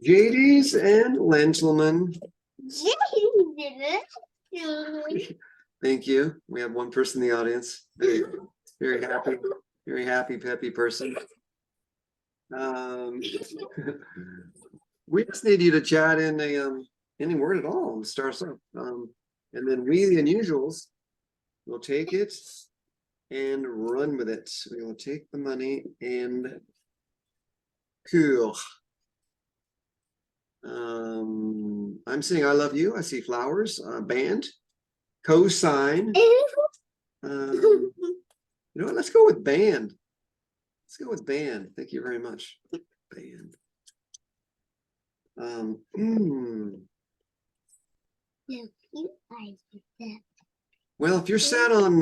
Ladies and gentlemen, thank you. We have one person in the audience. Very happy, peppy person. We just need you to chat in any word at all and start us up. And then we, the unusuals, will take it and run with it. We will take the money and cool. I'm saying I love you. I see flowers, band, cosign. You know what? Let's go with band. Let's go with band. Thank you very much. Band. Well, if you're set on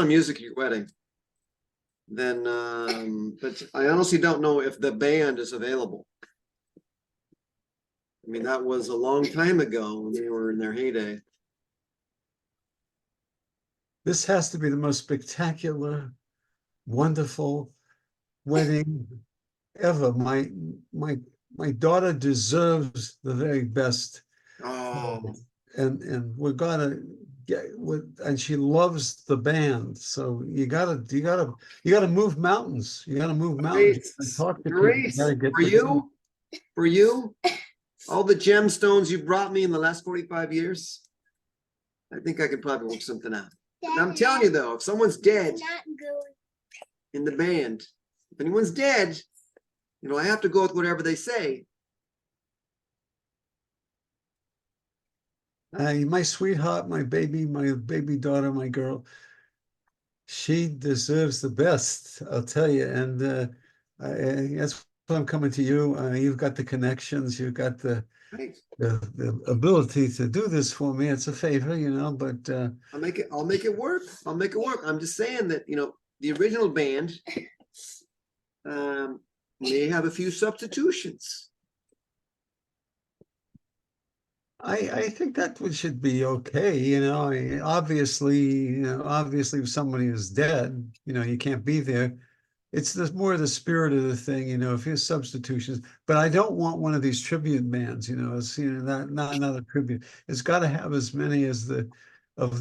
music at your wedding, then but I honestly don't know if the band is available. I mean, that was a long time ago when they were in their heyday. This has to be the most spectacular, wonderful wedding ever. My daughter deserves the very best. Oh, And we're gonna get and she loves the band. So you gotta move mountains. You gotta move mountains. Talk to people. You gotta get for you, all the gemstones you brought me in the last 45 years, I think I could probably work something out. But I'm telling you though, if someone's dead in the band, if anyone's dead, you know, I have to go with whatever they say. My sweetheart, my baby daughter, my girl, she deserves the best, I'll tell you. And that's why I'm coming to you. You've got the connections, you've got the ability to do this for me. It's a favor, you know, but I'll make it work. I'll make it work. I'm just saying that, you know, the original band may have a few substitutions. I think that should be okay, you know. Obviously, if somebody is dead, you know, you can't be there. It's more the spirit of the thing, you know, if there's substitutions. But I don't want one of these tribute bands, you know, it's, you know, not another tribute. It's got to have as many of the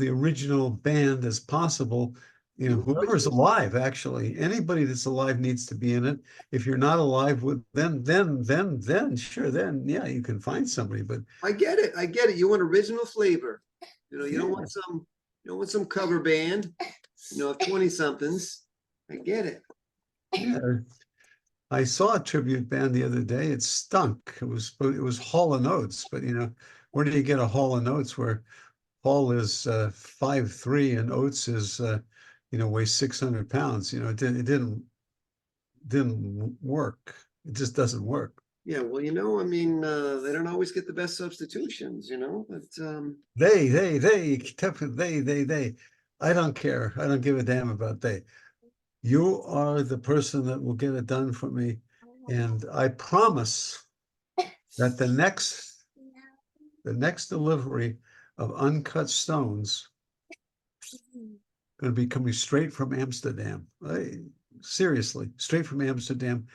original band as possible. You know, whoever's alive, actually, anybody that's alive needs to be in it. If you're not alive, then sure, then yeah, you can find somebody. But I get it. You want original flavor. You know, you don't want some cover band, you know, of 20-somethings. I get it. Yeah. I saw a tribute band the other day. It stunk. It was Hall and Oates, but you know, where do you get a Hall and Oates where Hall is 5'3" and Oates is you know, weighs 600 pounds? You know, it didn't work. It just doesn't work. Yeah, well, you know, I mean, they don't always get the best substitutions, you know, but they. I don't care. I don't give a damn about they. You are the person that will get it done for me. And I promise that the next delivery of uncut stones going to be coming straight from Amsterdam. Seriously, straight from Amsterdam.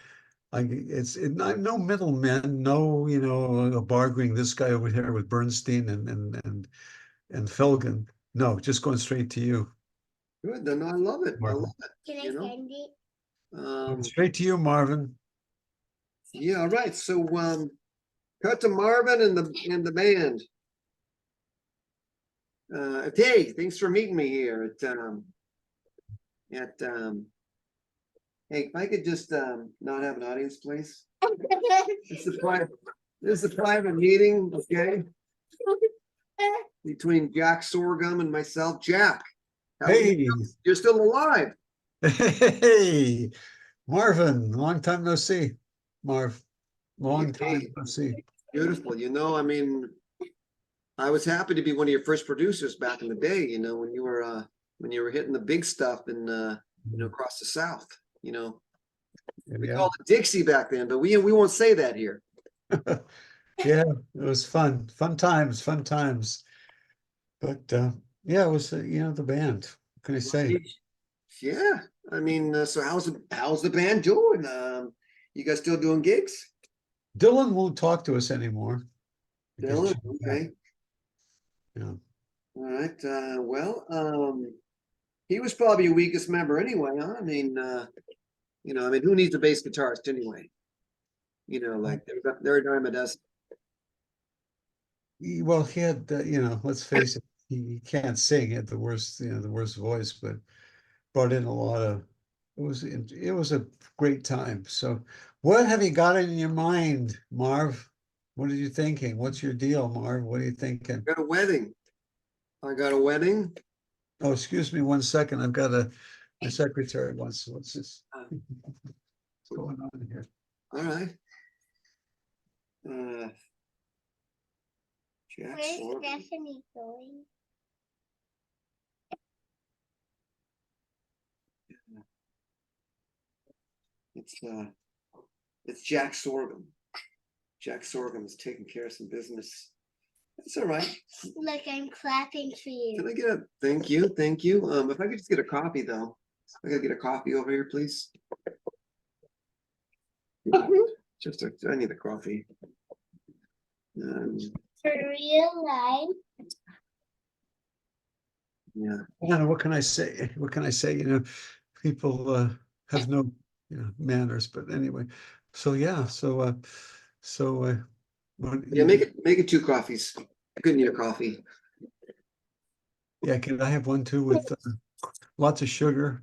No middlemen, no, you know, bargaining this guy over here with Bernstein and Felgen. No, just going straight to you. good. Then I love it. I love it. Can I send it? Straight to you, Marvin. Yeah, all right. So cut to Marvin and the band. Hey, thanks for meeting me here at hey, if I could just not have an audience, please. This is a private meeting, okay? Between Jack Sorghum and myself. Jack, Hey, you're still alive. hey, Marvin, long time no see. Marv, long time no see. Beautiful. You know, I mean, I was happy to be one of your first producers back in the day, you know, when you were hitting the big stuff in you know, across the South, you know. We called it Dixie back then, but we won't say that here. Yeah, it was fun times. But yeah, it was you know, the band. What can I say? Yeah, I mean, so how's the band doing? You guys still doing gigs? Dylan won't talk to us anymore. because Dylan, Jim- okay. Yeah. All right, he was probably your weakest member anyway, huh? I mean, who needs a bass guitarist anyway? Like they're a dime a dozen. Well, he had, let's face it, he can't sing. He had the worst, the worst voice, but brought in a lot of, it was a great time. So what have you got in your mind, Marv? What are you thinking? What's your deal, Marv? What are you thinking? I got a wedding. Oh, excuse me 1 second. I've got the secretary wants, what's this? What's going on here? All right. Jack Where's Sorghum. Stephanie going? It's Jack Sorghum. Jack Sorghum is taking care of some business. That's all right. Look, I'm clapping for Can you. I get thank you, thank you. If I could just get a coffee though. I gotta get a coffee over here, please. I need a coffee. For real life. Yeah. I don't know, what can I say? What can I say? People have no, manners, but anyway. So yeah, Yeah, make it 2 coffees. I couldn't need a coffee. yeah, can I have one too with lots of sugar?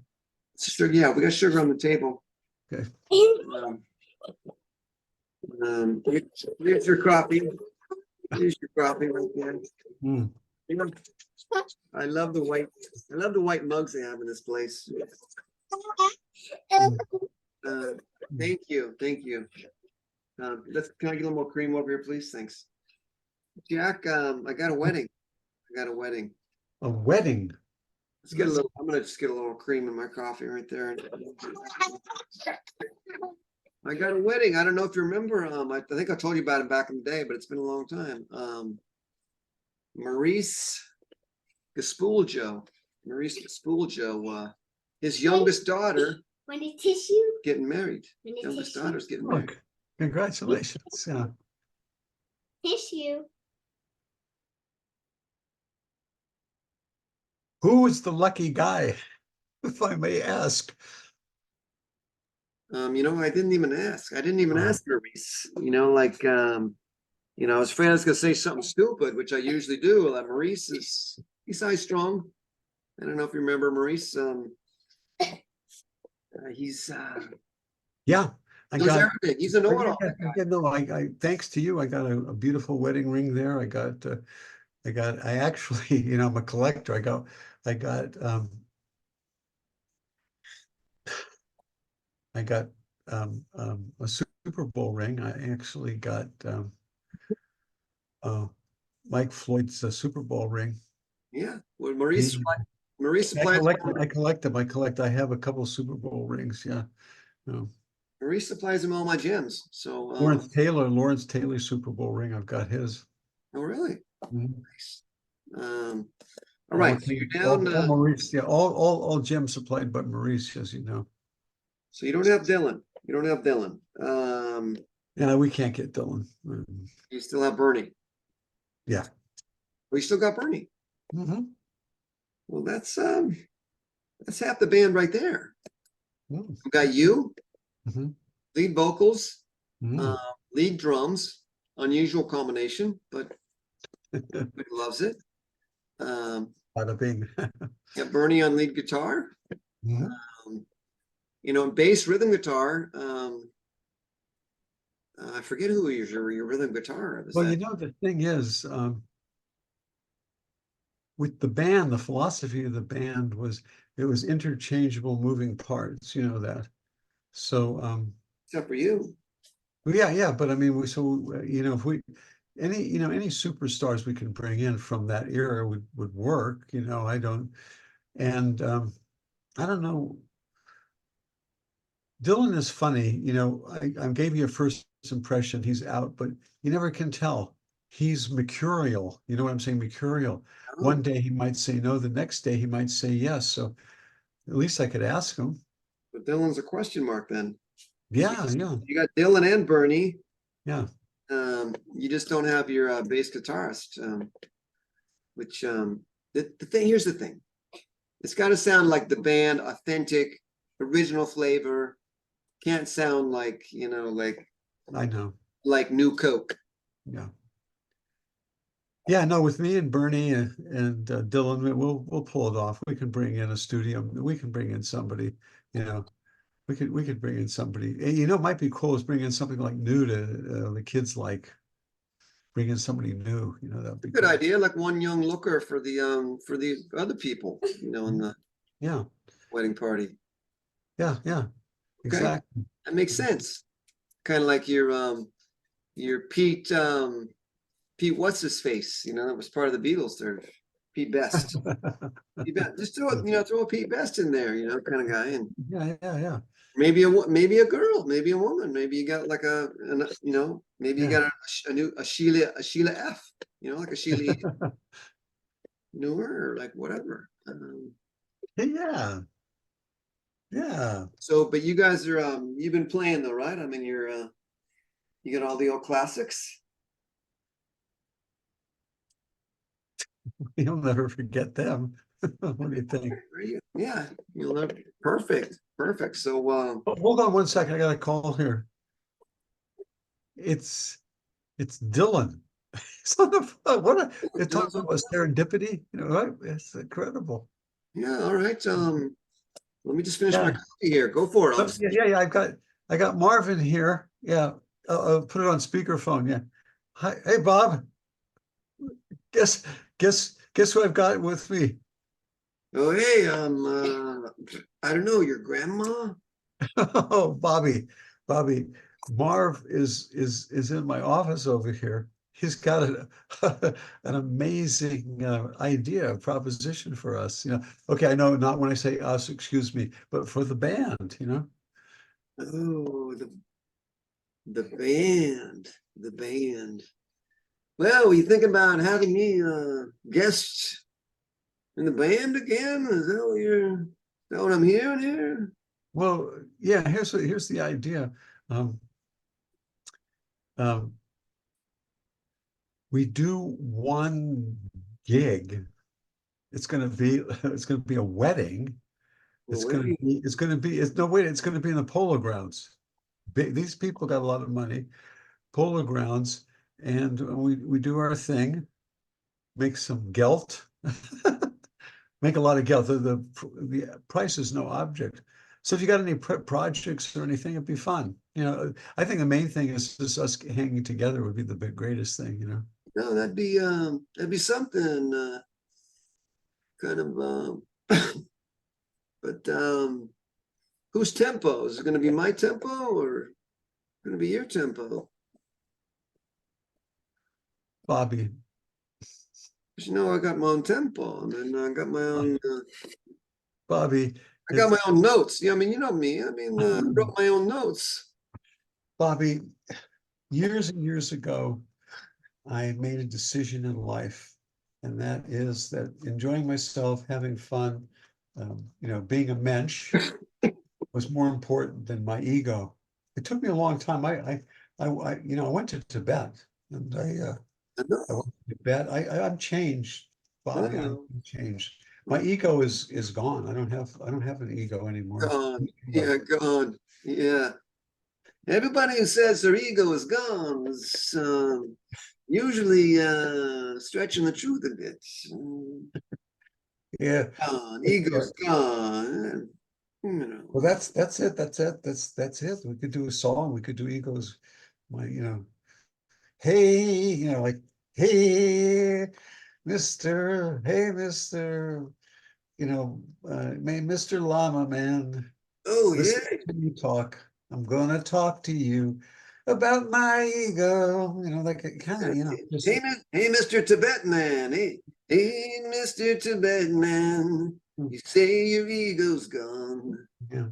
Sugar, yeah, we got sugar on the table. Okay. Here's your coffee. Here's your coffee right there. Mm. I love the white mugs they have in this place. Thank you. Can I get a little more cream over here, please? Thanks. Jack, I got a wedding. A wedding? I'm gonna just get a little cream in my coffee right there. I got a wedding. I don't know if you remember. I think I told you about it back in the day, but it's been a long time. Maurice Gaspuljo, his youngest daughter Want a tissue? getting married. Want a Youngest tissue? daughter's getting married. Look, congratulations. Yeah. Tissue. Who was the lucky guy, if I may ask? I didn't even ask. I didn't even Oh. ask Maurice. I was afraid I was gonna say something stupid, which I usually do. Like Maurice he's high strong. I don't know if you remember Maurice. He's Yeah, I knows got. everything. He's a know-it-all. Yeah, no, I thanks to you, I got a beautiful wedding ring there. I actually, I'm a collector. I got a Super Bowl ring. I actually got Mike Floyd's Super Bowl ring. Yeah. Well, I supplies collect them. I have a couple Super Bowl rings. Yeah. Maurice supplies him all my gems. So Lawrence Taylor Super Bowl ring. I've got his. oh really? Mhm. Nice. All right. So you're down. All Maurice, yeah, all gems supplied by Maurice, as you know. So you don't have Dylan. Yeah, we can't get Dylan. You still have Bernie. Yeah. We still got Bernie. Mhm. Well, that's half the band right there. Mm. We got you, Mhm. lead vocals, Mm. lead drums. Unusual combination, but everybody loves it. Bada bing. Got Bernie on lead guitar. Mhm. Bass rhythm guitar. I forget who your rhythm guitar is. Well, the thing is, with the band, the philosophy of the band was it was interchangeable moving parts, you know that. So, Except for you. well, yeah, but I mean, if we any superstars we can bring in from that era would work, I don't know. Dylan is funny, I gave you a first impression, he's out, but you never can tell. He's mercurial. You know what I'm saying? Mercurial. Oh, One day he might say no, the next day he might say yes. So at least I could ask him. but Dylan's a question mark then. Yeah, yeah, You got Dylan and Bernie. yeah. You just don't have your bass guitarist. Which the thing here's the thing. It's got to sound like the band, authentic, original flavor. Can't sound like, you know, I know. like new Coke. Yeah. Yeah, no, with me and Bernie and Dylan, we'll pull it off. We can bring in a studio. We can bring in somebody, you know. We could bring in somebody. You know, it might be cool is bring in something like new to the kids like. Bring in somebody new, you know, that'd be Good cool. idea, like one young looker for the other people, you know, in the Yeah, wedding party. yeah, yeah, Okay, exactly. that makes sense. Kind of like your Pete Pete what's his face, you know, that was part of the Beatles there. Pete Best. Pete Best. Just throw it, you know, throw a Pete Best in there, you know, kind of guy. And Yeah, yeah, yeah. maybe a girl, maybe a woman, maybe you got like you know, maybe you Yeah. got a Sheila F, you know, like a Sheila E. Newer or like whatever. Yeah, yeah. So, but you guys are you've been playing though, right? I mean, you got all the old classics. You'll never forget them. What do you think? Yeah, you'll never. Perfect, perfect. So, Oh, hold on one second. I got a call here. It's Dylan. He's on the phone. They're talking about serendipity. You know, right? It's incredible. yeah, all right. Let me just finish my Yeah. coffee here. Go for it. I'll just, Yeah. I got Marvin here. Yeah. I'll put it on speakerphone. Yeah. Hi, hey Bob. Guess guess who I've got with me? oh, hey, I don't know, your grandma. Oh, Bobby, Marv is in my office over here. He's got an amazing idea, a proposition for us. You know, okay, I know not when I say us, excuse me, but for the band. You know, Oh, the band, the band. Well, you think about having me guest in the band again? Is that what I'm hearing here? well, yeah. Here's the idea. Um, um, we do one gig. It's going to be a wedding. Well, where do you, It's going to be in the Polo Grounds. These people got a lot of money. Polo Grounds, and we do our thing, make some gelt, make a lot of gelt. The price is no object. So if you got any projects or anything, it'd be fun. You know, I think the main thing is just us hanging together would be the greatest thing. You know. no, that'd be something kind of but whose tempo? Is it gonna be my tempo or gonna be your tempo? Bobby, 'Cause you know I got my own tempo and then I got my own Bobby, I got it's my own notes. Yeah, I mean, you know me. I mean, I wrote my own notes. Bobby. Years and years ago, I made a decision in life, and that is that enjoying myself, having fun, you know, being a mensch was more important than my ego. It took me a long time. You know, I went to Tibet, and I know. I went to Tibet. I'm changed, I Bobby. I'm know. changed. My ego is gone. I don't have an ego anymore. Gone. Yeah, gone. Yeah. Everybody who says their ego is gone is usually stretching the truth a bit. Yeah. Gone. Ego's gone. You know. Well, that's it. That's it. We could do a song. We could do egos. You know, hey, you know, like, hey, Mister, you know, Mr. Llama Man, Oh listen yeah. to me talk. I'm gonna talk to you about my ego. You know, like kind of, you know, just Hey, Mr. Tibetan man. Hey, Mr. Tibetan man. You say your ego's gone, yeah.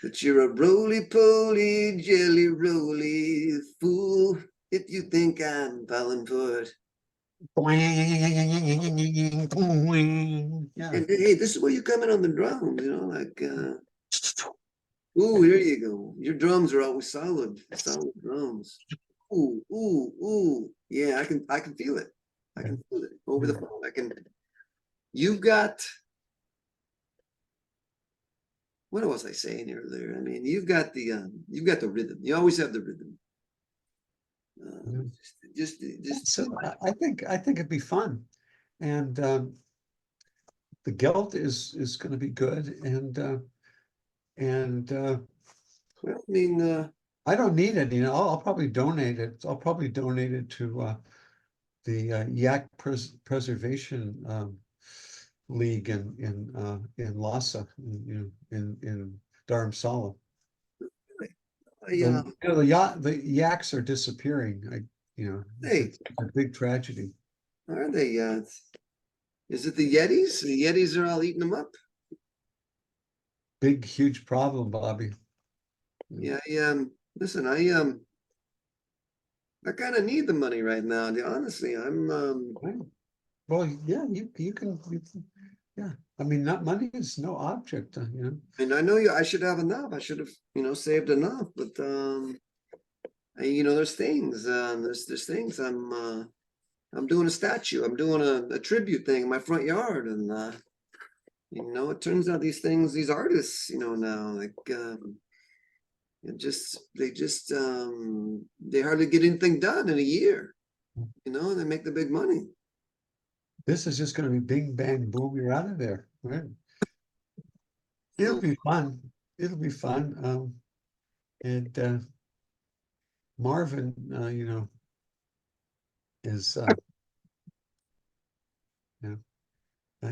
but you're a roly-poly, jelly-roly fool if you think I'm falling for it. Yeah. And hey, this is where you come in on the drums, you know, like Ooh, here you go. Your drums are always solid drums. Ooh, ooh, ooh. Yeah, I can feel it. I can feel it over the phone. You've got, what was I saying earlier? I mean, you've got the rhythm. You always have the rhythm. Just So I think it'd be fun, and the gelt is going to be good, and well, I mean, I don't need it. You know, I'll probably donate it. I'll probably donate it to the Yak Preservation League in Lhasa, in Dharamsala. The yaks are disappearing. Hey. It's a big tragedy. Are they? Is it the Yetis? The Yetis are all eating them up. Big, huge problem, Bobby. Yeah. Listen, I kind of need the money right now. Honestly, Well, yeah, you can, yeah. I mean, not money is no object, and I know I should have enough. I should have, saved enough. But there's things. There's things. I'm doing a statue. I'm doing a tribute thing in my front yard, and it turns out these things, these artists, now like they hardly get anything done in a year. They make the big money. This is just going to be bing, bang, boom, you're out of there. Right? It'll be fun. It'll be fun. And Marvin, is,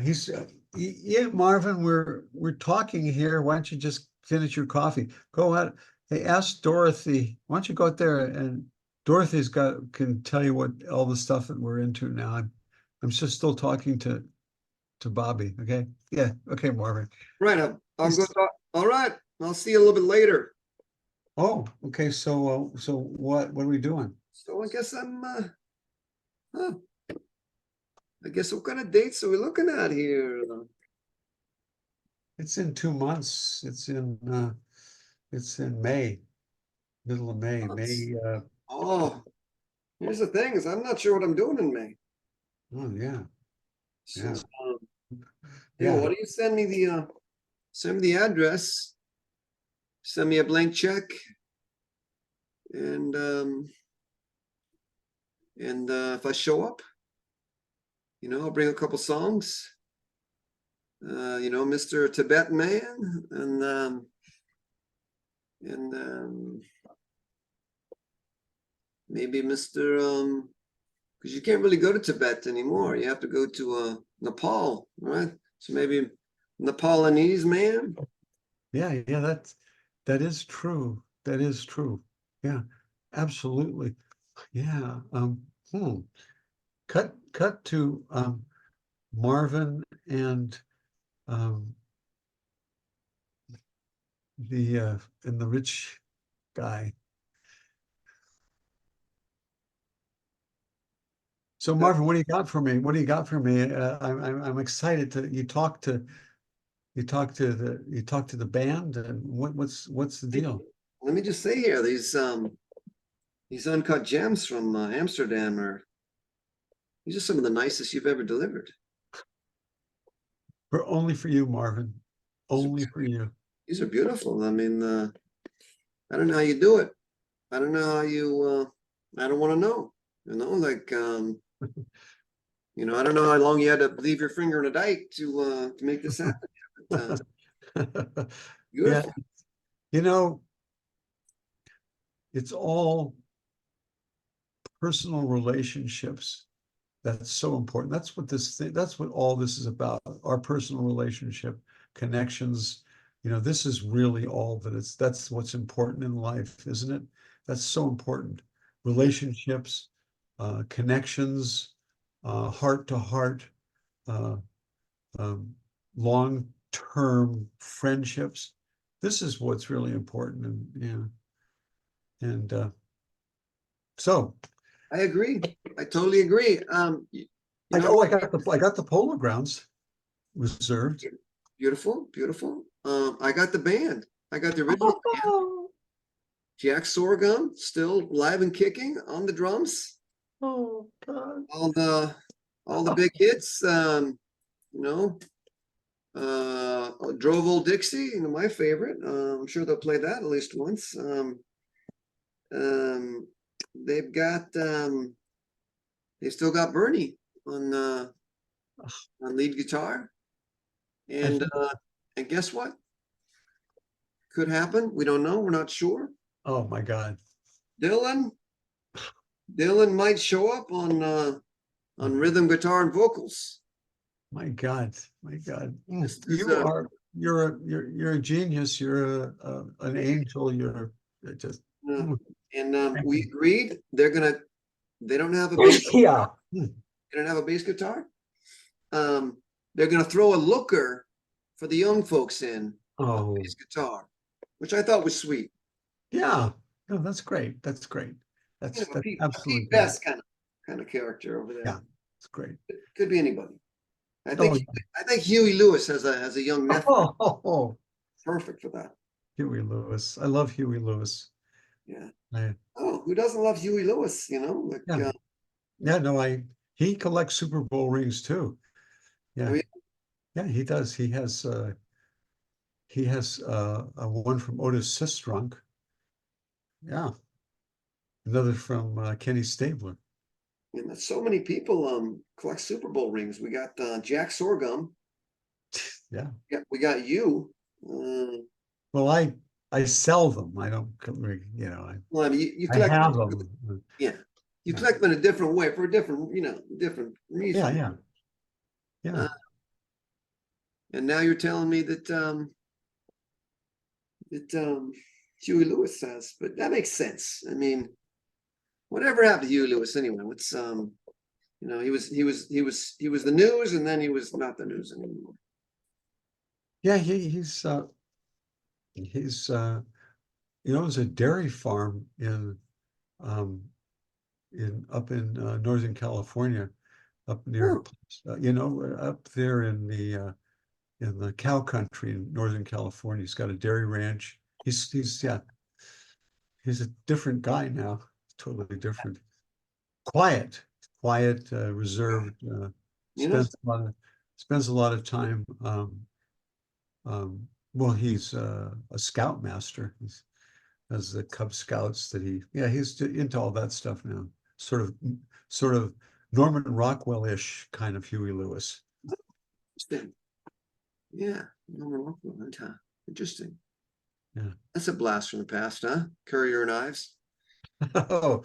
he's, yeah, Marvin, we're talking here. Why don't you just finish your coffee? Go out. Hey, ask Dorothy. Why don't you go out there, and Dorothy's can tell you what all the stuff that we're into now. I'm just still talking to Bobby. Okay. Yeah. Okay, Marvin. Right. I'm going to talk. All right. I'll see you a little bit later. Oh, okay. So what are we doing? So I guess what kind of dates are we looking at here? It's in 2 months. It's in May, middle of May. May. Oh, here's the thing: is I'm not sure what I'm doing in May. Oh yeah. So, Yeah. yeah. Yeah. Why don't you send me the address? Send me a blank check, and if I show up, I'll bring a couple songs. Mr. Tibetan Man, and maybe Mr. Because you can't really go to Tibet anymore. You have to go to Nepal, right? So maybe Nepalese Man. Yeah, that is true. That is true. Yeah, absolutely. Yeah. Cut to Marvin and the rich guy. So Marvin, what do you got for me? What do you got for me? I'm excited you talk to the band, and what's the deal? Let me just say here, these uncut gems from Amsterdam these are some of the nicest you've ever delivered. Only for you, Marvin. Only for you. These are beautiful. I mean, I don't know how you do it. I don't know how you. I don't want to know. Like I don't know how long you had to leave your finger in a dike to make this happen. But, yeah, it's all personal relationships. That's so important. That's what all this is about. Our personal relationship, connections. This is really all that's what's important in life, isn't it? That's so important. Relationships, connections, heart to heart, long-term friendships. This is what's really important. And so I agree. I totally agree. I got the Polo Grounds reserved. Beautiful, beautiful. I got the band. I got the original Jack Sorghum, still live and kicking on the drums. Oh, God. All the big hits, you know. Drove Old Dixie, you know, my favorite. I'm sure they'll play that at least once. They've got they still got Bernie on lead guitar. And guess what? Could happen. We don't know. We're not sure. Oh, my God. Dylan might show up on rhythm guitar and vocals. My God. My God. This is, You're a genius. You're an angel. You're just. and we agreed they don't have a bass. Yeah. They don't have a bass guitar. They're gonna throw a looker for the young folks in Oh, bass guitar, which I thought was sweet. yeah. No, that's great. That's great. That's, You know, that's Pete absolutely great. Best kind of character over there. Yeah, it's great. Could be anybody. I Oh, think Huey Lewis has a young nephew. oh, Perfect for that. Huey Lewis. I love Huey Lewis. Yeah. I, Oh, who doesn't love Huey Lewis? You know, like Yeah. yeah, no, he collects Super Bowl rings too. Yeah. Oh, yeah. Yeah, he does. He has a one from Otis Sistrunk. Yeah. Another from Kenny Stabler. and so many people collect Super Bowl rings. We got Jack Sorghum. Yeah. Yeah, we got you. Well, I sell them. I don't, Well, I mean, you I collect have them. Yeah, you Yeah. collect them in a different way for a different, different reason. Yeah, yeah. Yeah. And now you're telling me that Huey Lewis says, but that makes sense. I mean, whatever happened to Huey Lewis anyway? What's he was the news, and then he was not the news anymore. Yeah, he's there's a dairy farm up in Northern California, up near up there in the cow country in Northern California. He's got a dairy ranch. He's a different guy now, totally different. Quiet, reserved, spends a lot of time. Well, he's a scoutmaster. He's as the Cub Scouts he's into all that stuff now. Sort of Norman Rockwell-ish kind of Huey Lewis. Interesting. Yeah, Norman Rockwell. Interesting. Yeah. That's a blast from the past, huh? Courier and Ives. Oh,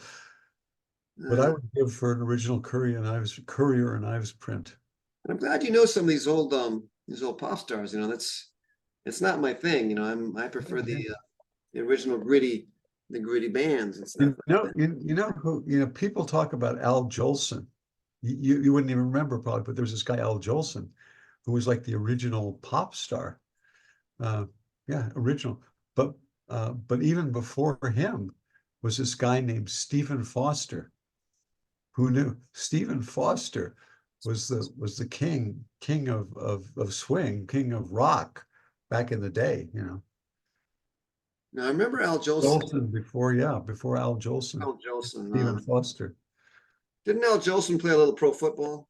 what I would give for an original Courier and Ives print. And I'm glad you know some of these old pop stars. It's not my thing. I prefer the original gritty bands and stuff. People talk about Al Jolson. You wouldn't even remember probably, but there's this guy Al Jolson who was like the original pop star. Original. But even before him was this guy named Stephen Foster. Who knew? Stephen Foster was the king of swing, king of rock back in the day, Now I remember Al Jolson. Before Al Jolson. Al Jolson. Stephen Foster. Didn't Al Jolson play a little pro football?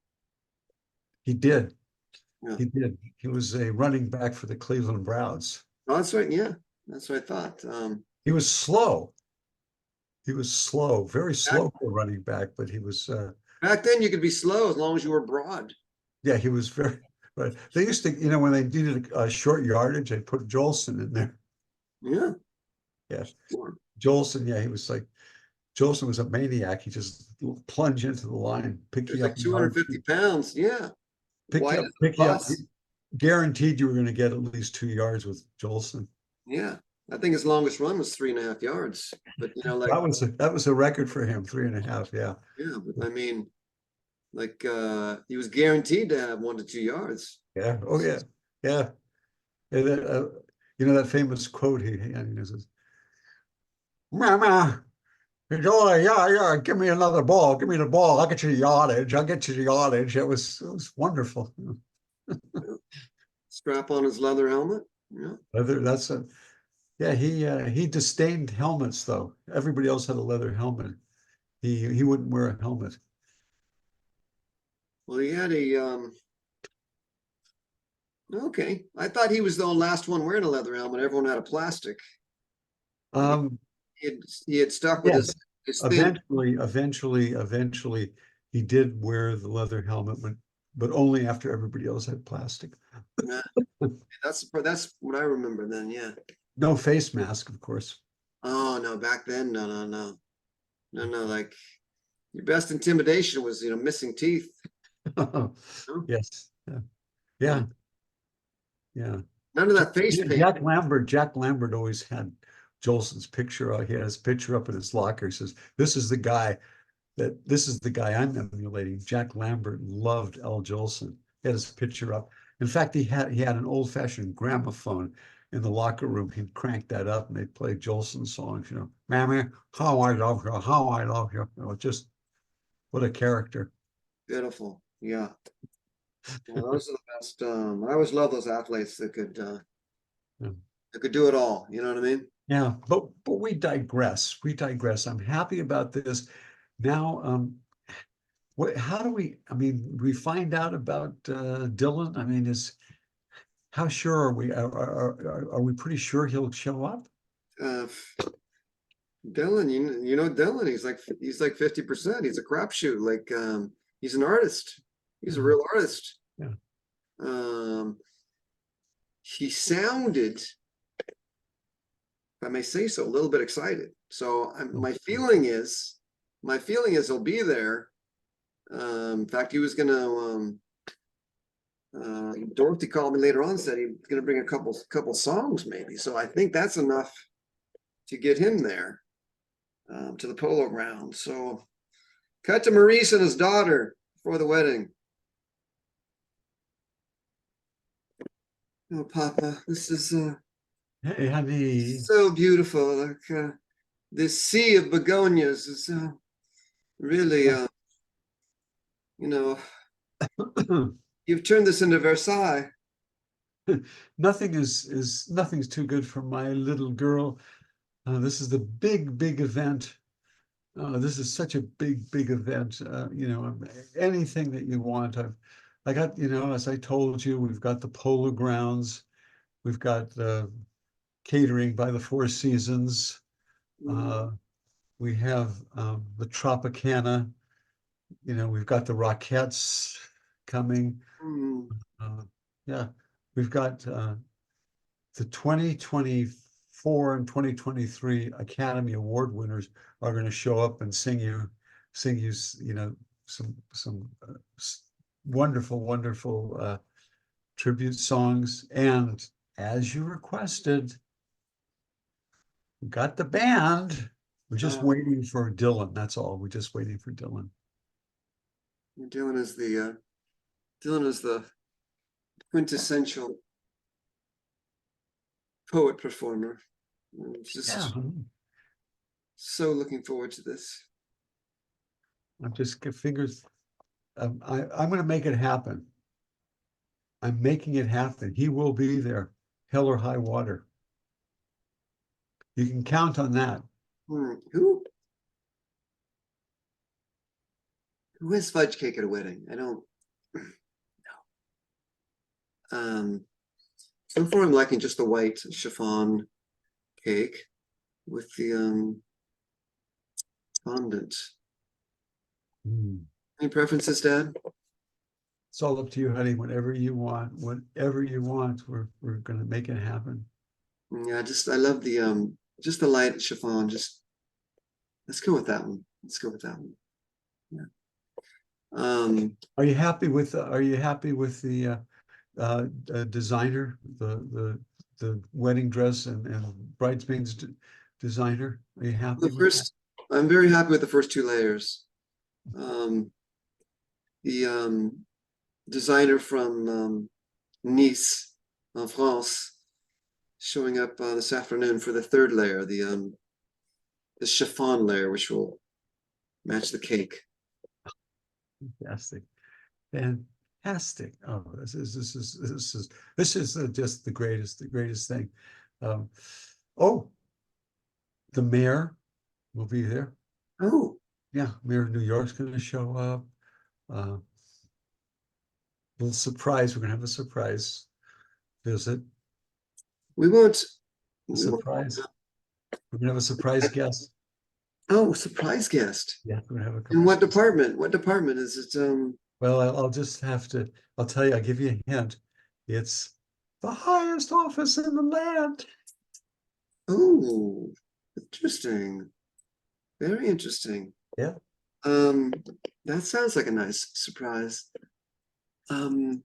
He did. Yeah. He did. He was a running back for the Cleveland Browns. Oh, that's right. Yeah, that's what I thought. He was slow. Very slow for running back, but he was. Back then, you could be slow as long as you were broad. Yeah, he was very. Right. They used to, when they needed a short yardage, they put Jolson in there. Yeah. Yes. Sure. Jolson. Yeah, Jolson was a maniac. He just plunged into the line, pick you up. Like 250 pounds. Yeah. Pick you up. Guaranteed you were going to get at least 2 yards with Jolson. Yeah. I think his longest run was 3.5 yards, but that was a record for him, 3.5. Yeah. Yeah, but I mean, he was guaranteed to have 1 to 2 yards. Yeah. Oh yeah. Yeah. And then, that famous quote he says, "Mama, yeah, give me another ball. Give me the ball. I'll get you the yardage. It was wonderful. Strap on his leather helmet. Yeah. Leather. Yeah, he disdained helmets though. Everybody else had a leather helmet. He wouldn't wear a helmet. Well, he had a, okay. I thought he was the last one wearing a leather helmet. Everyone had a plastic. Um, He had stuck with yes, his thin. eventually, he did wear the leather helmet, but only after everybody else had plastic. uh, That's what I remember then, yeah. No face mask, of course. Oh, no, back then, no, like your best intimidation was, missing teeth. No? Yes, yeah, Yeah. yeah, yeah. None of that face paint. Jack Lambert always had Jolson's picture. He had his picture up in his locker. He says, this is the guy I'm emulating. Jack Lambert loved Al Jolson. He had his picture up. In fact, he had an old-fashioned gramophone in the locker room. He'd crank that up and they'd play Jolson songs, Mammy, how I love you, how I love you. Just what a character. Beautiful. Yeah. Well, those are the best. I always love those athletes Yeah. that could do it all. You know what I mean? Yeah, but we digress. We digress. I'm happy about this. Now, how do we find out about Dylan? I mean, how sure are we? Are we pretty sure he'll show up? Uh, Dylan, you know Dylan. He's like 50%. He's a crapshoot. Like he's an artist. He's a real artist. Yeah. He sounded, if I may say so, a little bit excited. So my feeling is he'll be there. In fact, he was gonna. Dorothy called me later on and said he was gonna bring a couple songs maybe. So I think that's enough to get him there to the Polo Ground. So cut to Maurice and his daughter before the wedding. Oh, Papa, this is Hey, honey. so beautiful. Like this sea of begonias is really, you know, you've turned this into Versailles. Nothing's too good for my little girl. This is the big event. This is such a big event. Anything that you want. I got, as I told you, we've got the Polo Grounds. We've got catering by the Four Seasons. We have the Tropicana. We've got the Rockettes coming. Mm. Yeah, we've got the 2024 and 2023 Academy Award winners are going to show up and sing you, some wonderful tribute songs. And as you requested, we got the band. We're just waiting for Dylan. That's all. We're just waiting for Dylan. Dylan is the quintessential poet performer. Just so looking forward to this. I'm just fingers. I'm going to make it happen. I'm making it happen. He will be there, hell or high water. You can count on that. Who has fudge cake at a wedding? I don't know. So far I'm liking just the white chiffon cake with the fondant. Any preferences, Dad? It's all up to you, honey. Whatever you want, we're gonna make it happen. Yeah, I love the just the light chiffon. Just let's go with that one. Yeah. Are you happy with the designer, the wedding dress and bridesmaids designer? Are you happy with that? I'm very happy with the first two layers. The designer from Nice, en France, showing up this afternoon for the third layer, the chiffon layer, which will match the cake. Fantastic. Oh, this is just the greatest thing. Oh, the mayor will be there. Oh, Yeah, Mayor of New York's gonna show up. Uh, little surprise, we're gonna have a surprise visit, we won't. a we won't- surprise. We're gonna have a surprise guest. Oh, surprise guest. Yeah, we're gonna have a In couple. what department? What department is it? Well, I'll just have to, I'll tell you, I'll give you a hint. It's the highest office in the land. Oh, interesting. Very interesting. Yeah. That sounds like a nice surprise. Um,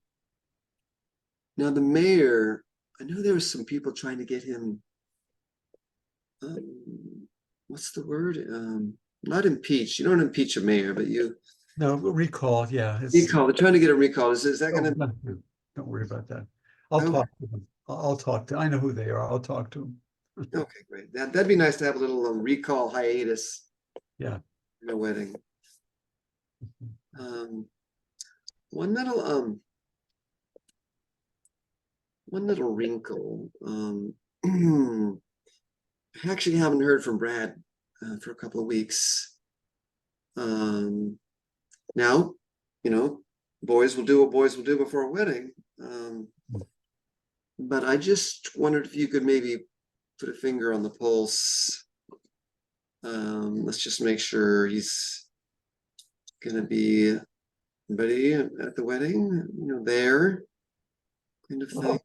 now the mayor, I know there were some people trying to get him, what's the word? Not impeached. You don't impeach a mayor, but you No, recall, yeah. recall. They're trying to get a recall. Is that Oh, gonna? don't worry about that. I'll Okay. talk to them. I'll talk to, I know who they are. I'll talk to them. Okay, great. That'd be nice to have a little recall hiatus. Yeah. In a wedding. Um, one little wrinkle. I actually haven't heard from Brad for a couple of weeks. Now, boys will do what boys will do before a wedding. But I just wondered if you could maybe put a finger on the pulse. Let's just make sure he's gonna be ready at the wedding, there, kind of thing.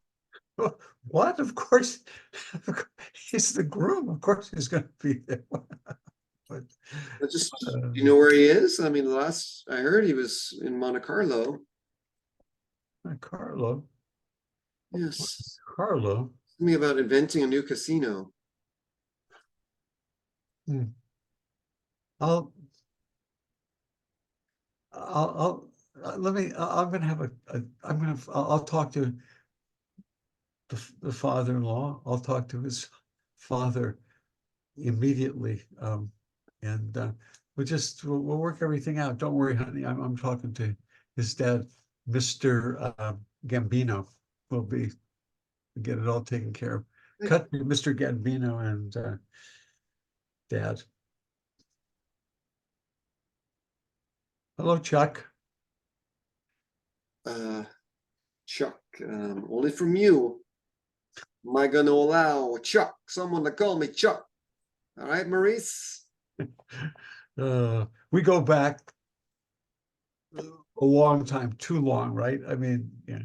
What? Of course, he's the groom. Of course he's gonna be there. But, But just, do you know where he is? I mean, the last I heard he was in Monte Carlo. Carlo, Yes. Carlo. Tell me about inventing a new casino. I'll let me, I'm gonna have I'll talk to the father-in-law. I'll talk to his father immediately. And we'll work everything out. Don't worry, honey. I'm talking to his dad, Mr. Gambino, will be get it all taken care of. Cut to Mr. Gambino and Dad. Hello, Chuck. Chuck, only from you am I going to allow Chuck, someone to call me Chuck. All right, Maurice? We go back a long time, too long, right? I mean, yeah.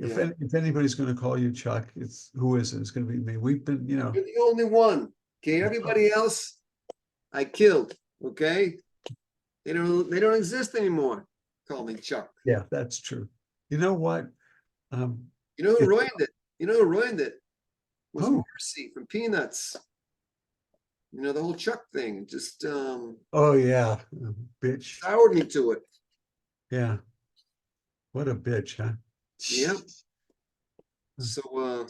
If anybody's going to call you Chuck, who is it? It's going to be me. We've been, You're the only one. Okay, everybody else I killed. Okay, they don't exist anymore. Call me Chuck. Yeah, that's true. You know what? You know who ruined it? You know who ruined it? Was Who? Marcy from Peanuts. The whole Chuck thing just Oh yeah, bitch. soured me to it. Yeah. What a bitch, huh? Yep. So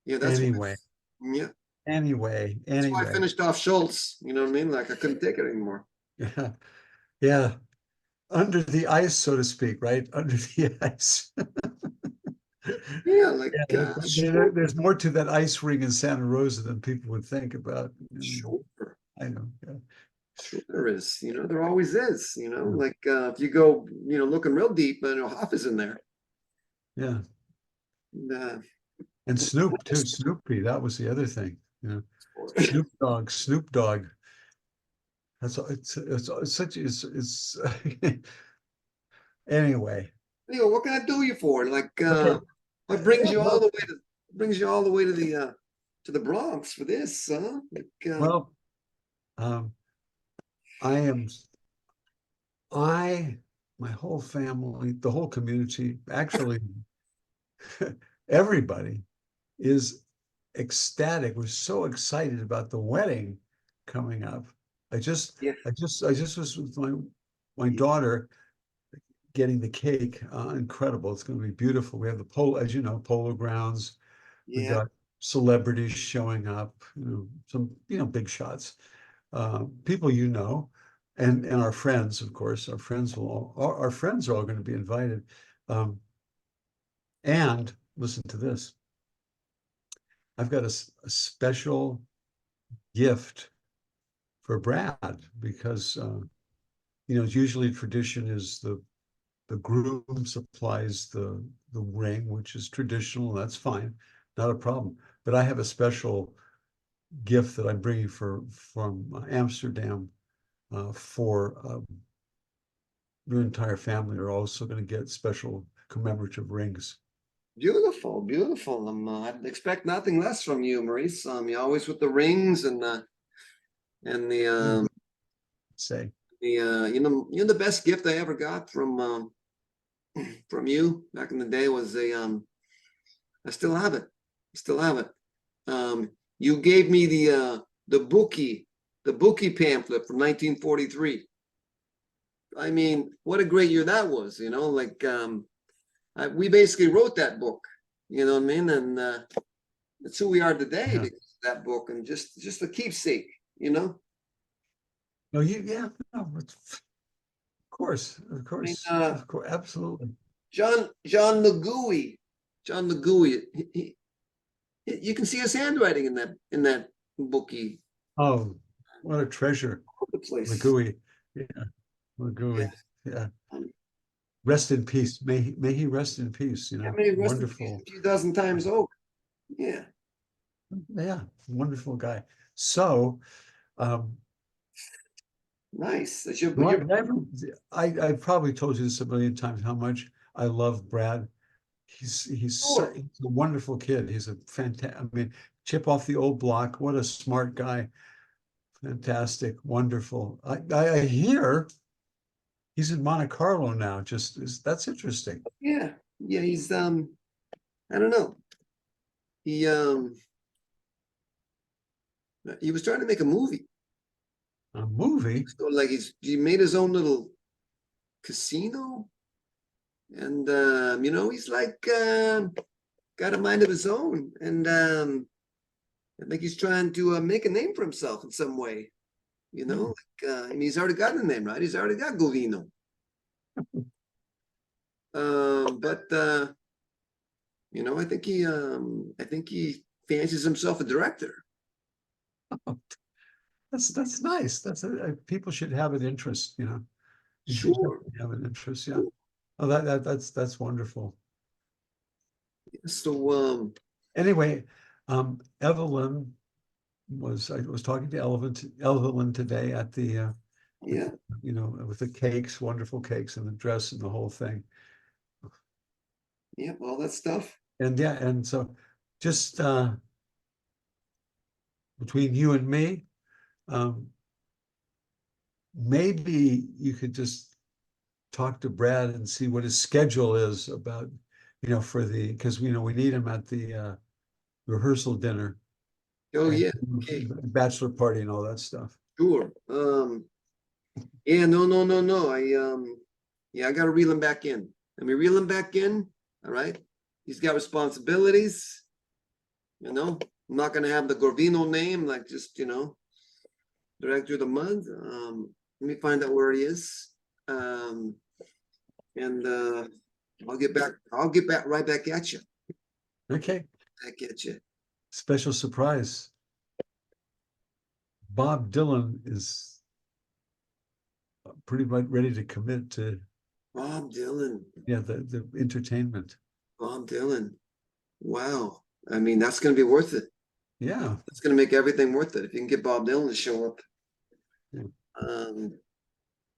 yeah, that's Anyway. Yeah. Anyway. That's why I finished off Schultz. You know what I mean? Like I couldn't take it anymore. Yeah. Yeah. Under the ice, so to speak, right? Under the ice. Yeah, like There's more to that ice ring in Santa Rosa than people would think about. sure. I know. Yeah. Sure there is. There always is. Like if you go, looking real deep, Hoff is in there. Yeah. And, And Snoop too. Snoopy, that was the other thing. Snoop Dogg. That's it's such it's anyway. What can I do you for? Like Okay. what brings you all the way to the Bronx for this, huh? Like, Well, my whole family, the whole community, actually everybody is ecstatic. We're so excited about the wedding coming up. I just was with my daughter getting the cake. Incredible. It's going to be beautiful. We have as you know, Polo Grounds. We've yeah. got celebrities showing up, some, big shots. People and our friends, of course. Our friends are all going to be invited. And listen to this. I've got a special gift for Brad because, usually tradition is the groom supplies the ring, which is traditional. That's fine, not a problem. But I have a special gift that I'm bringing from Amsterdam for your entire family are also going to get special commemorative rings. Beautiful, beautiful. I'd expect nothing less from you, Maurice. You're always with the rings and the Say, you're the best gift I ever got from you back in the day was I still have it. Still have it. You gave me the Bookie pamphlet from 1943. I mean, what a great year that was, like we basically wrote that book, you know what I mean? And that's who we are today Yeah. because of that book and just a keepsake, no, yeah, no, of course, absolutely. John Legui, you can see his handwriting in that bookie. Oh, what a treasure. The place. Legui. Yeah. Legui. Yeah. Rest in peace. May he rest in peace, wonderful. A few dozen times over. Yeah. Yeah, wonderful guy. So nice. I've probably told you this a million times how much I love Brad. He's Sure. he's a wonderful kid. He's a fantastic, I mean, chip off the old block. What a smart guy. Fantastic, wonderful. I hear he's in Monte Carlo now. That's interesting. Yeah. He's I don't know. He was trying to make a movie. A movie? So like he made his own little casino. And he's like got a mind of his own. And I think he's trying to make a name for himself in some way. I mean, he's already got a name, right? He's already got Govino. But I think he fancies himself a director. Oh, that's nice. People should have an interest, You should Sure. have an interest, yeah. Oh, that's wonderful. So Anyway, Evelyn I was talking to Evelyn today at the yeah. with the cakes, wonderful cakes and the dress and the whole thing. Yeah, all that stuff. And yeah, and so just between you and me, maybe you could just talk to Brad and see what his schedule is about, because we need him at the rehearsal dinner. Oh and yeah. Okay. Bachelor party and all that stuff. Sure. Yeah, no. I gotta reel him back in. Let me reel him back in. All right. He's got responsibilities. I'm not gonna have the Govino name, like just, drag through the mud. Let me find out where he is. And I'll get back right back at you. Okay. Back at you. Special surprise. Bob Dylan is pretty much ready to commit to Bob Dylan. Yeah, the entertainment. Bob Dylan. Wow. I mean, that's gonna be worth it. Yeah. It's gonna make everything worth it if you can get Bob Dylan to show up. Yeah.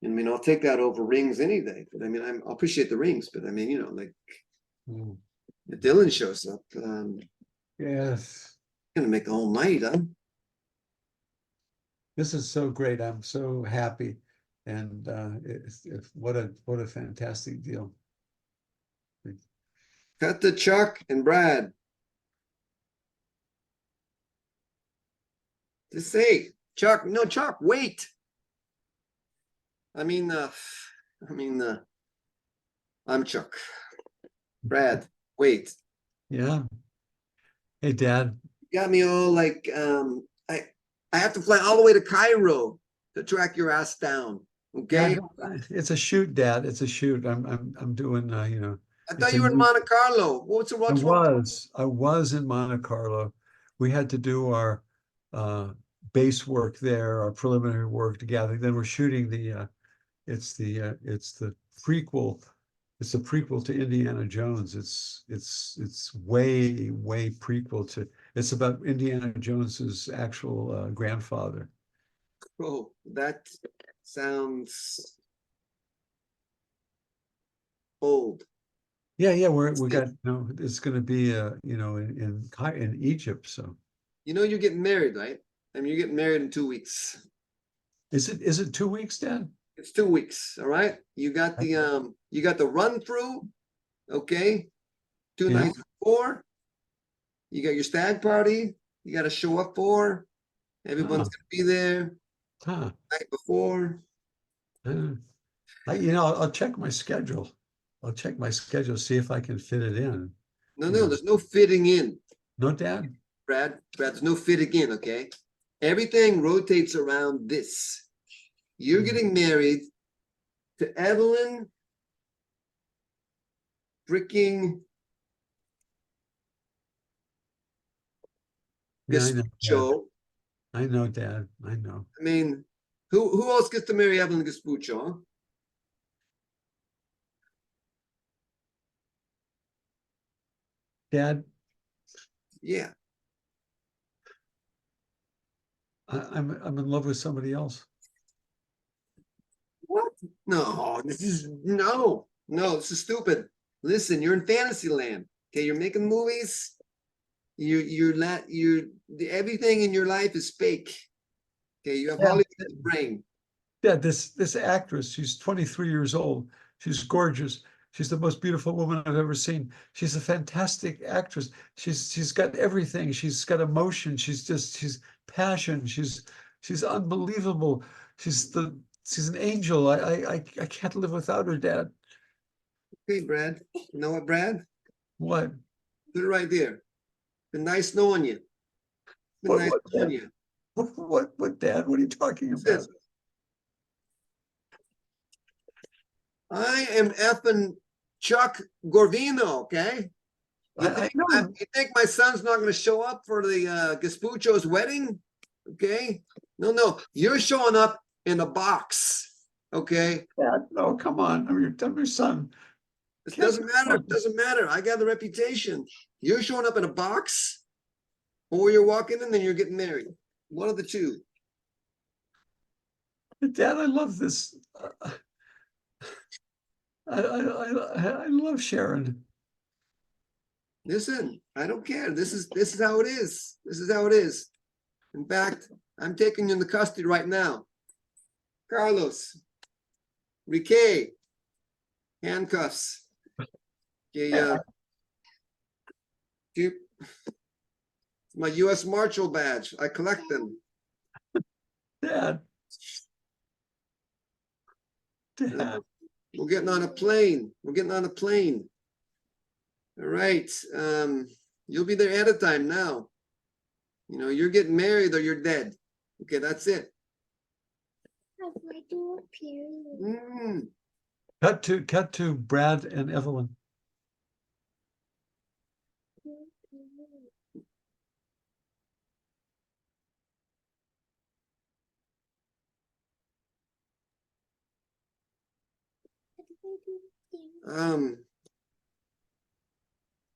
I mean, I'll take that over rings any day. But I mean, I'll appreciate the rings, but I mean, if Dylan shows up, Yes. gonna make the whole night, huh? This is so great. I'm so happy. And what a fantastic deal. Cut to Chuck and Brad. Just say, Chuck, wait. I'm Chuck. Brad, wait. Yeah. Hey, Dad. You got me all like, I have to fly all the way to Cairo to track your ass down. Okay. Yeah, it's a shoot, Dad. It's a shoot. I'm doing, I thought you were in Monte Carlo. What's wrong? I was in Monte Carlo we had to do our base work there, our preliminary work together. Then we're shooting it's the prequel. It's a prequel to Indiana Jones. It's way prequel to. It's about Indiana Jones's actual grandfather. Oh, that sounds old. Yeah, we got, it's gonna be in Egypt, so. You know, you're getting married, right? I mean, you're getting married in 2 weeks. Is it 2 weeks, Dad? It's 2 weeks, all right? You got the run through, okay? Two Yeah. nights before. You got your stag party, you gotta show up for. Everyone's Oh. gonna be there Huh. night before. I'll check my schedule. I'll check my schedule, see if I can fit it in. No, Yeah. there's no fitting in, No, Dad? Brad, there's no fitting in, okay? Everything rotates around this. You're getting married to Evelyn freaking Yeah, I know, Dad. Gaspuccio. I know, Dad. I know. I mean, who else gets to marry Evelyn Gaspuccio? Huh? Dad, Yeah. I'm in love with somebody else. What? No, this is stupid. Listen, you're in fantasy land. Okay, you're making movies. Everything in your life is fake. Okay, you have Yeah. Hollywood in the brain. Dad, this actress, she's 23 years old. She's gorgeous. She's the most beautiful woman I've ever seen. She's a fantastic actress. She's got everything. She's got emotion. She's passion. She's unbelievable. She's an angel. I can't live without her, Dad. Okay, Brad. You know what, Brad? What? Put it right there. Been nice knowing you. Been What, nice what, knowing Dad? you. What, Dad? What are you talking about? Listen, I am effing Chuck Gorvino, okay? I know. You think my son's not gonna show up for the Gaspuccio's wedding? Okay? No. You're showing up in a box, okay? Dad, no, come on. I'm your son. It doesn't matter. It doesn't matter. I got the reputation. You're showing up in a box, or you're walking in and you're getting married. One of the two. Dad, I love this. I love Sharon. Listen, I don't care. This is how it is. This is how it is. In fact, I'm taking you into custody right now. Carlos, Rique, handcuffs. Okay, my U.S. Marshal badge. I collect them. Dad. Dad. We're getting on a plane. We're getting on a plane. All right. You'll be there ahead of time now. You know, you're getting married or you're dead. Okay, that's it. Cut to Brad and Evelyn.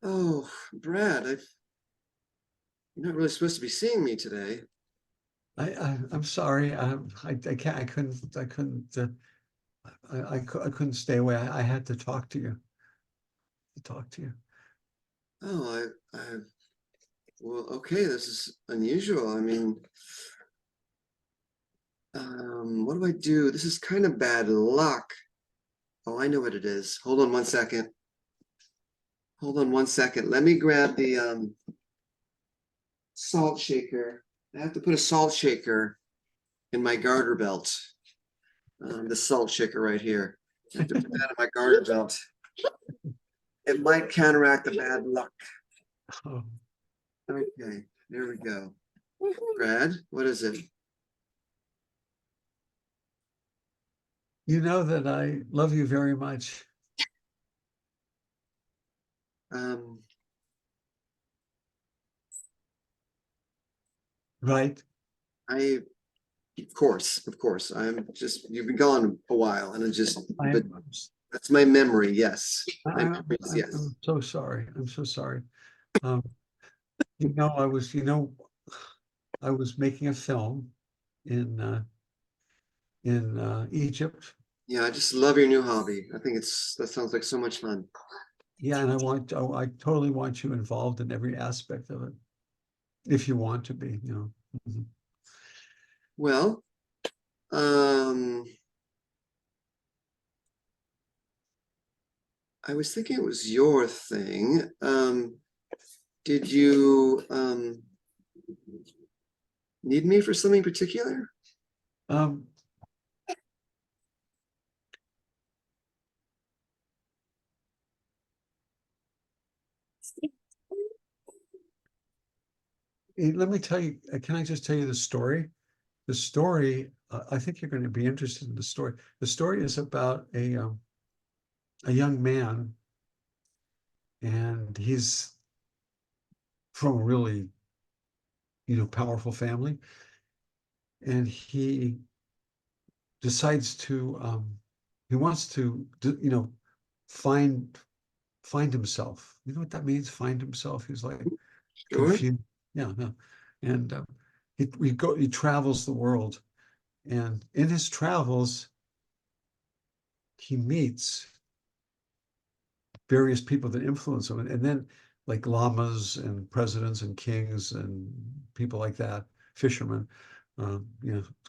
Oh, Brad, you're not really supposed to be seeing me today. I'm sorry. I couldn't stay away. I had to talk to you. Oh, well, okay, this is unusual. I mean, what do I do? This is kind of bad luck. Oh, I know what it is. Hold on 1 second. Hold on 1 second. Let me grab the salt shaker. I have to put a salt shaker in my garter belt. The salt shaker right here. I have to put that in my garter belt. It might counteract the bad luck. Oh. Okay, there we go. Brad, what is it? You know that I love you very much. Right. Of course, you've been gone a while and but I'm, that's my memory, yes. My I'm, memories, I'm, yes. I'm so sorry. I'm so sorry. Um, I was making a film in Egypt. Yeah, I just love your new hobby. I think that sounds like so much fun. Yeah, and I totally want you involved in every aspect of it, if you want to be, you know. Mhm. Well, I was thinking it was your thing. Did you need me for something particular? Um, Let me tell you, can I just tell you the story? The story, I think you're going to be interested in the story. The story is about a young man, and he's from a really, powerful family, and he decides to, he wants to, find himself. You know what that means? Find himself. He's like Sure. confused. Yeah, yeah. And he travels the world, and in his travels, he meets various people that influence him, and then like lamas and presidents and kings and people like that, fishermen,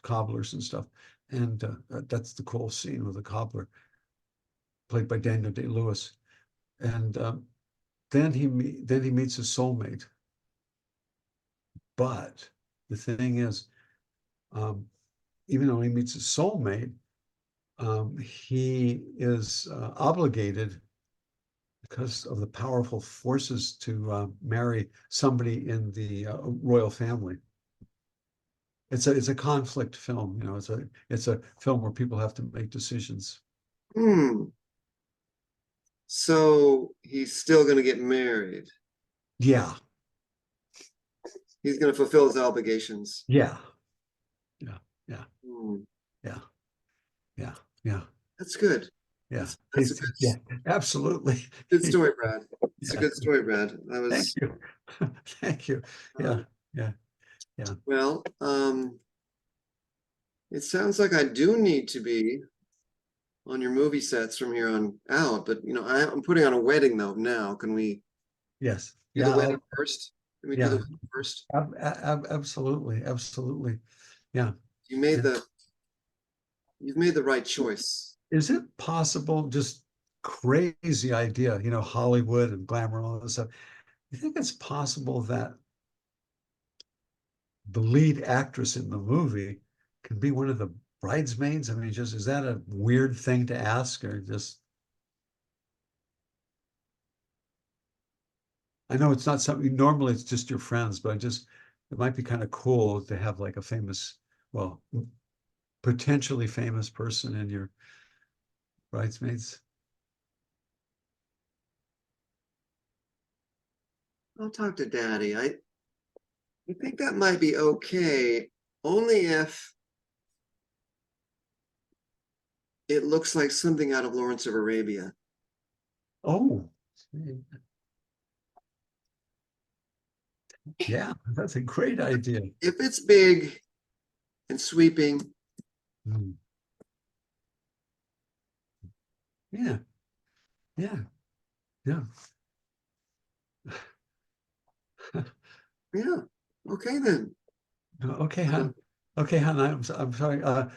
cobblers and stuff. And that's the cool scene with the cobbler, played by Daniel Day-Lewis. And then he meets his soulmate. But the thing is, um, even though he meets his soulmate, he is obligated because of the powerful forces to marry somebody in the royal family. It's a conflict film, it's a film where people have to make decisions. Hmm. So he's still gonna get married. Yeah, He's gonna fulfill his obligations. yeah, yeah, yeah, Hmm. yeah, yeah, yeah, That's good. yeah. That's a Yeah, absolutely. good story, Brad. It's a Yeah, good story, Brad. That thank was you. Thank you. Yeah, yeah, yeah. well, it sounds like I do need to be on your movie sets from here on out, but I'm putting on a wedding though now. Can we Yes. do the Yeah. wedding first? Can we do the Yeah. wedding first? Absolutely. Absolutely. Yeah. You made Yeah. the you've made the right choice. Is it possible, just crazy idea, Hollywood and glamour and all this stuff. You think it's possible that the lead actress in the movie can be one of the bridesmaids? I mean, just is that a weird thing to ask, or just I know it's not something normally it's just your friends, but it might be kind of cool to have like a famous, well, potentially famous person in your bridesmaids. I'll talk to Daddy. I think that might be okay, only if it looks like something out of Lawrence of Arabia. Oh, yeah, that's a great idea. If it's big and sweeping, Mm. Yeah, yeah, yeah. yeah, okay then. Okay, Uh, hon. Okay, hon. I'm sorry.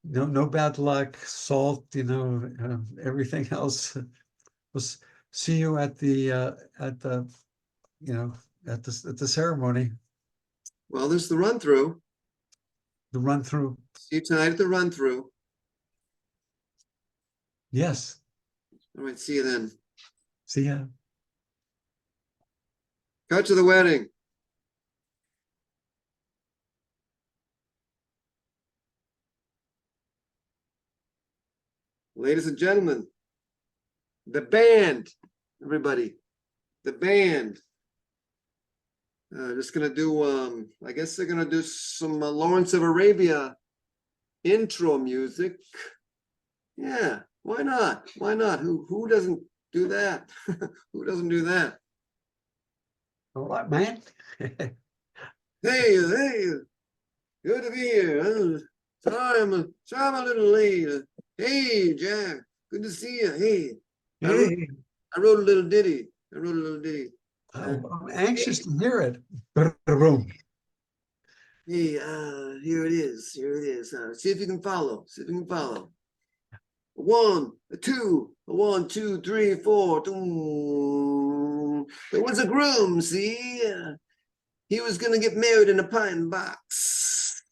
No bad luck. Salt. Everything else. We'll see you at the you know at the ceremony, well, there's the run through. the run through. See you tonight at the run through. Yes. All right, see you then. See ya. Cut to the wedding. Ladies and gentlemen, the band, everybody, the band. Just gonna do, I guess they're gonna do some Lawrence of Arabia intro music. Yeah, why not? Why not? Who doesn't do that? Who doesn't do that? All right, man. Hey, hey, good to be here. Sorry, I'm a little late. Hey, Jack, good to see you. Hey, Hey, I wrote a little ditty. I wrote a little ditty. I'm anxious to hear it. Boom. Hey, here it is. Here it is. See if you can follow. See if you can follow. 1, 2, 1, 2, 3, 4. Doom. There was a groom, see? He was gonna get married in a pine box.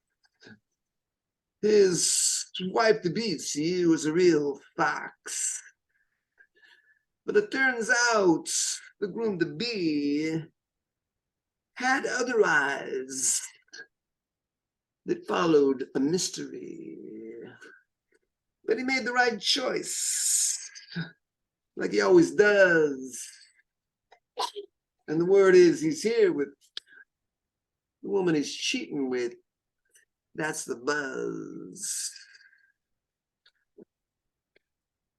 His wife to be, see, was a real fox. But it turns out the groom to be had other eyes that followed a mystery. But he made the right choice, like he always does. And the word is he's here with the woman he's cheating with. That's the buzz.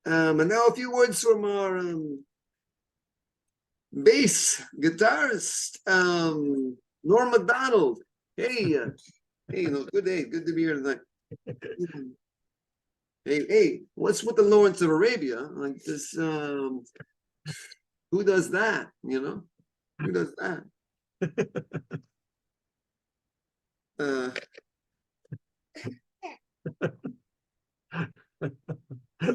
And now a few words from our bass guitarist, Norm MacDonald. Hey, hey, no, good day, good to be here tonight. Hey, what's with the Lawrence of Arabia? Like this, who does that? You know, who does that?